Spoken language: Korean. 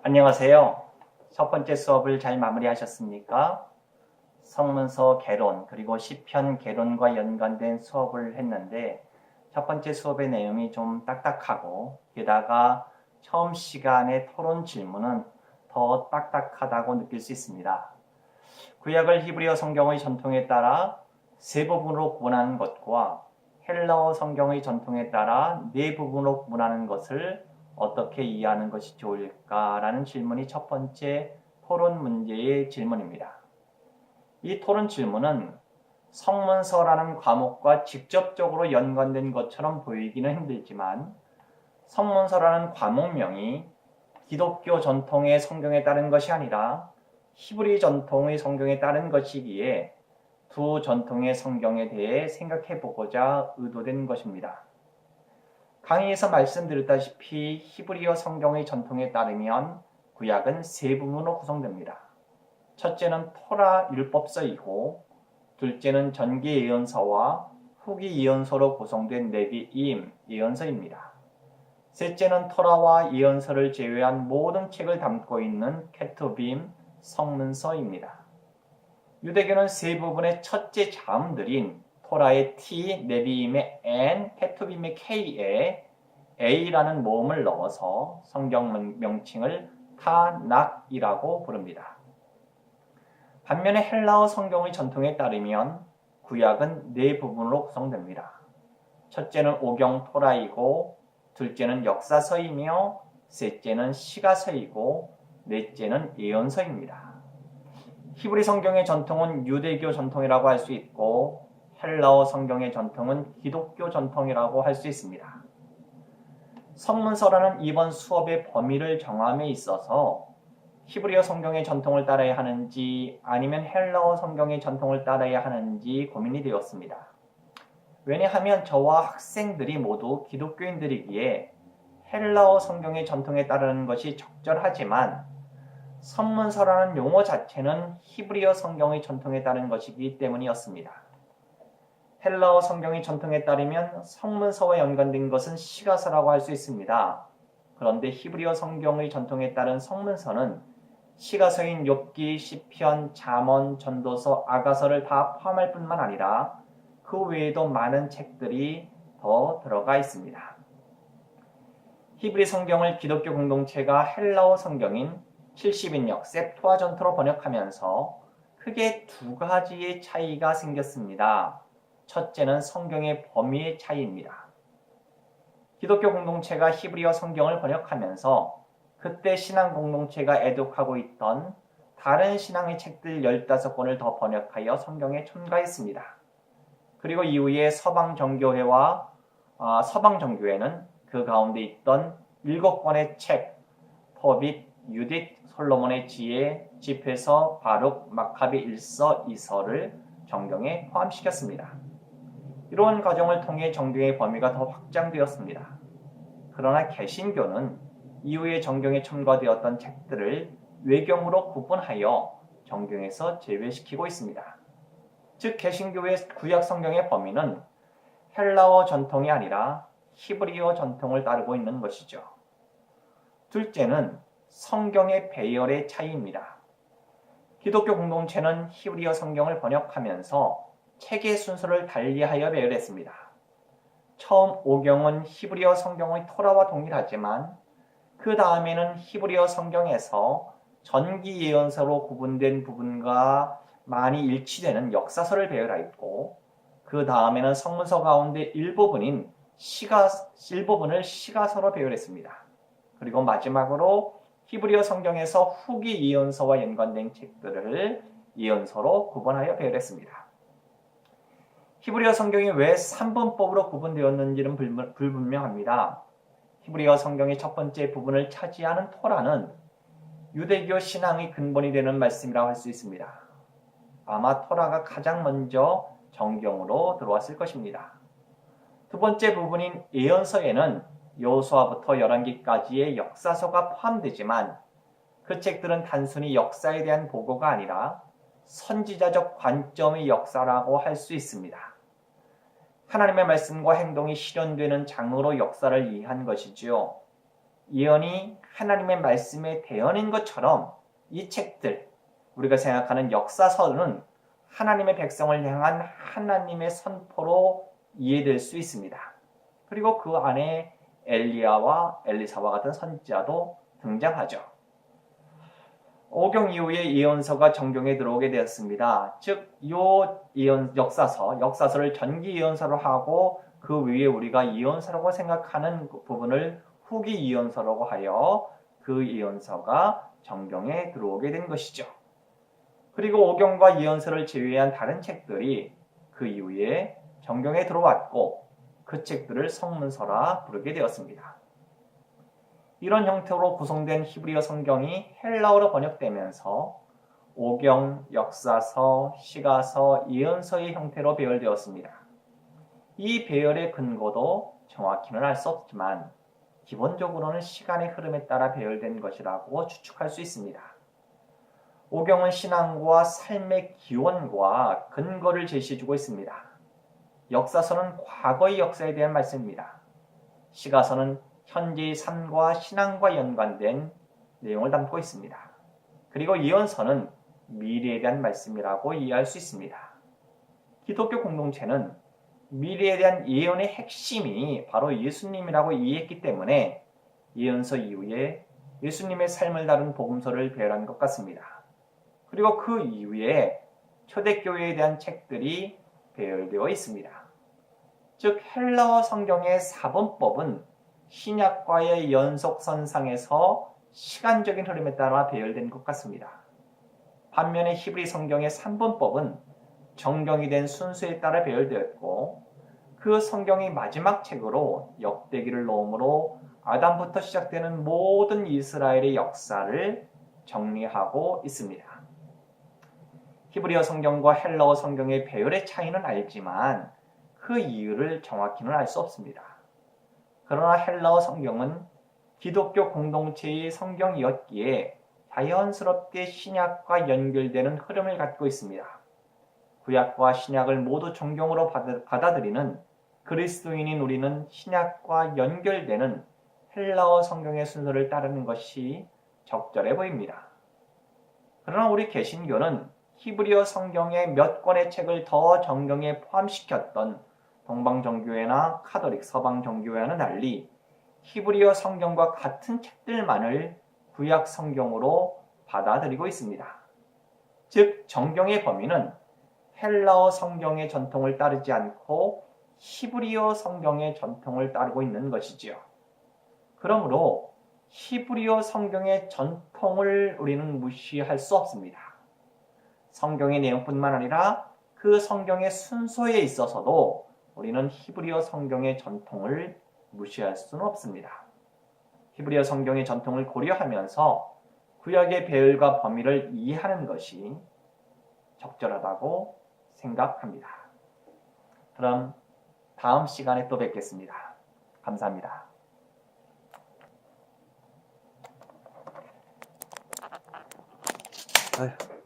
안녕하세요. 첫 번째 수업을 잘 마무리하셨습니까? 성문서 개론 그리고 시편 개론과 연관된 수업을 했는데 첫 번째 수업의 내용이 좀 딱딱하고 게다가 처음 시간의 토론 질문은 더 딱딱하다고 느낄 수 있습니다. 구약을 히브리어 성경의 전통에 따라 세 부분으로 구분하는 것과 헬라어 성경의 전통에 따라 네 부분으로 구분하는 것을 어떻게 이해하는 것이 좋을까라는 질문이 첫 번째 토론 문제의 질문입니다. 이 토론 질문은 성문서라는 과목과 직접적으로 연관된 것처럼 보이기는 힘들지만 성문서라는 과목명이 기독교 전통의 성경에 따른 것이 아니라 히브리 전통의 성경에 따른 것이기에 두 전통의 성경에 대해 생각해 보고자 의도된 것입니다. 강의에서 말씀드렸다시피 히브리어 성경의 전통에 따르면 구약은 세 부분으로 구성됩니다. 첫째는 토라 율법서이고 둘째는 전기 예언서와 후기 예언서로 구성된 네비임 예언서입니다. 셋째는 토라와 예언서를 제외한 모든 책을 담고 있는 케투빔 성문서입니다. 유대교는 세 부분의 첫째 자음들인 토라의 T, 네비임의 N, 케투빔의 K에 A라는 모음을 넣어서 성경 명칭을 타낙이라고 부릅니다. 반면에 헬라어 성경의 전통에 따르면 구약은 네 부분으로 구성됩니다. 첫째는 오경 토라이고 둘째는 역사서이며 셋째는 시가서이고 넷째는 예언서입니다. 히브리 성경의 전통은 유대교 전통이라고 할 수 있고 헬라어 성경의 전통은 기독교 전통이라고 할 수 있습니다. 성문서라는 이번 수업의 범위를 정함에 있어서 히브리어 성경의 전통을 따라야 하는지 아니면 헬라어 성경의 전통을 따라야 하는지 고민이 되었습니다. 왜냐하면 저와 학생들이 모두 기독교인들이기에 헬라어 성경의 전통에 따르는 것이 적절하지만 성문서라는 용어 자체는 히브리어 성경의 전통에 따른 것이기 때문이었습니다. 헬라어 성경의 전통에 따르면 성문서와 연관된 것은 시가서라고 할 수 있습니다. 그런데 히브리어 성경의 전통에 따른 성문서는 시가서인 욥기, 시편, 잠언, 전도서, 아가서를 다 포함할 뿐만 아니라 그 외에도 많은 책들이 더 들어가 있습니다. 히브리 성경을 기독교 공동체가 헬라어 성경인 70인역 셉투아전트로 번역하면서 크게 두 가지의 차이가 생겼습니다. 첫째는 성경의 범위의 차이입니다. 기독교 공동체가 히브리어 성경을 번역하면서 그때 신앙 공동체가 애독하고 있던 다른 신앙의 책들 15권을 더 번역하여 성경에 첨가했습니다. 그리고 이후에 서방 정교회와 서방 정교회는 그 가운데 있던 7권의 책, 토빗, 유딧, 솔로몬의 지혜, 집회서, 바룩, 마카비 1서, 2서를 정경에 포함시켰습니다. 이러한 과정을 통해 정경의 범위가 더 확장되었습니다. 그러나 개신교는 이후에 정경에 첨가되었던 책들을 외경으로 구분하여 정경에서 제외시키고 있습니다. 즉 개신교의 구약 성경의 범위는 헬라어 전통이 아니라 히브리어 전통을 따르고 있는 것이죠. 둘째는 성경의 배열의 차이입니다. 기독교 공동체는 히브리어 성경을 번역하면서 책의 순서를 달리하여 배열했습니다. 처음 오경은 히브리어 성경의 토라와 동일하지만 그 다음에는 히브리어 성경에서 전기 예언서로 구분된 부분과 많이 일치되는 역사서를 배열하였고 그 다음에는 성문서 가운데 일부분을 시가서로 배열했습니다. 그리고 마지막으로 히브리어 성경에서 후기 예언서와 연관된 책들을 예언서로 구분하여 배열했습니다. 히브리어 성경이 왜 3분법으로 구분되었는지는 불분명합니다. 히브리어 성경의 첫 번째 부분을 차지하는 토라는 유대교 신앙의 근본이 되는 말씀이라고 할 수 있습니다. 아마 토라가 가장 먼저 정경으로 들어왔을 것입니다. 두 번째 부분인 예언서에는 여호수아부터 열왕기까지의 역사서가 포함되지만 그 책들은 단순히 역사에 대한 보고가 아니라 선지자적 관점의 역사라고 할 수 있습니다. 하나님의 말씀과 행동이 실현되는 장으로 역사를 이해한 것이지요. 예언이 하나님의 말씀에 대언인 것처럼 이 책들, 우리가 생각하는 역사서는 하나님의 백성을 향한 하나님의 선포로 이해될 수 있습니다. 그리고 그 안에 엘리야와 엘리사와 같은 선지자도 등장하죠. 오경 이후에 예언서가 정경에 들어오게 되었습니다. 즉, 이 역사서를 전기 예언서로 하고 그 위에 우리가 예언서라고 생각하는 그 부분을 후기 예언서라고 하여 그 예언서가 정경에 들어오게 된 것이죠. 그리고 오경과 예언서를 제외한 다른 책들이 그 이후에 정경에 들어왔고 그 책들을 성문서라 부르게 되었습니다. 이런 형태로 구성된 히브리어 성경이 헬라어로 번역되면서 오경, 역사서, 시가서, 예언서의 형태로 배열되었습니다. 이 배열의 근거도 정확히는 알 수 없지만 기본적으로는 시간의 흐름에 따라 배열된 것이라고 추측할 수 있습니다. 오경은 신앙과 삶의 기원과 근거를 제시해주고 있습니다. 역사서는 과거의 역사에 대한 말씀입니다. 시가서는 현재의 삶과 신앙과 연관된 내용을 담고 있습니다. 그리고 예언서는 미래에 대한 말씀이라고 이해할 수 있습니다. 기독교 공동체는 미래에 대한 예언의 핵심이 바로 예수님이라고 이해했기 때문에 예언서 이후에 예수님의 삶을 다룬 복음서를 배열한 것 같습니다. 그리고 그 이후에 초대교회에 대한 책들이 배열되어 있습니다. 즉 헬라어 성경의 사본법은 신약과의 연속선상에서 시간적인 흐름에 따라 배열된 것 같습니다. 반면에 히브리 성경의 산본법은 정경이 된 순서에 따라 배열되었고 그 성경의 마지막 책으로 역대기를 놓음으로 아담부터 시작되는 모든 이스라엘의 역사를 정리하고 있습니다. 히브리어 성경과 헬라어 성경의 배열의 차이는 알지만 그 이유를 정확히는 알 수 없습니다. 그러나 헬라어 성경은 기독교 공동체의 성경이었기에 자연스럽게 신약과 연결되는 흐름을 갖고 있습니다. 구약과 신약을 모두 존경으로 받아들이는 그리스도인인 우리는 신약과 연결되는 헬라어 성경의 순서를 따르는 것이 적절해 보입니다. 그러나 우리 개신교는 히브리어 성경의 몇 권의 책을 더 정경에 포함시켰던 동방정교회나 카톨릭 서방정교회와는 달리 히브리어 성경과 같은 책들만을 구약 성경으로 받아들이고 있습니다. 즉 정경의 범위는 헬라어 성경의 전통을 따르지 않고 히브리어 성경의 전통을 따르고 있는 것이지요. 그러므로 히브리어 성경의 전통을 우리는 무시할 수 없습니다. 성경의 내용뿐만 아니라 그 성경의 순서에 있어서도 우리는 히브리어 성경의 전통을 무시할 수는 없습니다. 히브리어 성경의 전통을 고려하면서 구약의 배열과 범위를 이해하는 것이 적절하다고 생각합니다. 그럼 다음 시간에 또 뵙겠습니다. 감사합니다. 아휴.